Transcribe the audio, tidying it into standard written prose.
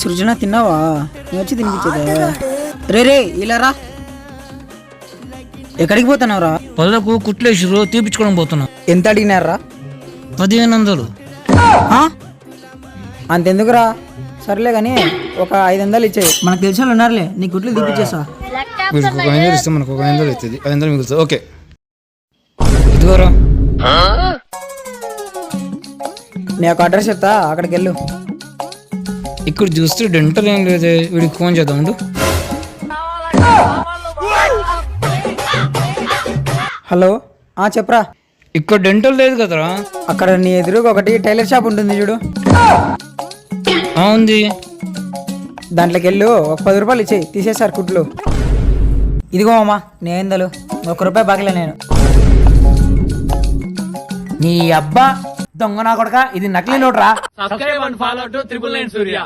సృజన తిన్నావా? నేను వచ్చి తినిపించేదా? రే ఇలా రా. ఎక్కడికి పోతున్నావురా? పళ్ళకు కుట్లేసిరు తీపించుకోవడం పోతున్నా. ఎంత అడిగినారా? 1500. అంతెందుకురా? సర్లే కానీ ఒక 500 ఇచ్చేయి. మనకు తెలిసిన వాళ్ళు ఉన్నారులే, నీ గుట్లు తీపిచ్చేసా. వీడికి ఒక 500 ఇస్తే మనకు ఒక 500 అవుతుంది. 500 మిగులుతుంది. ఓకే ఇదిగోరా. నీ యొక్క అడ్రస్ చెప్తా, అక్కడికి వెళ్ళు. ఇక్కడ చూస్తే డెంటల్ ఏం లేదే. వీడికి ఫోన్ చేద్దాం ఉండు. హలో, చెప్పరా. ఇక్కడ డెంటల్ లేదు కదరా. అక్కడ నీ ఎదురుగా ఒకటి టైలర్ షాప్ ఉంటుంది చూడు. ఉంది. దాంట్లోకి వెళ్ళు, ఒక 10 రూపాయలు ఇచ్చేయి, తీసేసారు కుట్లు. ఇదిగో అమ్మా నీ 500. 1 రూపాయి బాగిలే నేను. నీ అబ్బా దొంగ నా కొడక, ఇది నకిలీ నోట్ రా. Subscribe and follow to 999 Surya.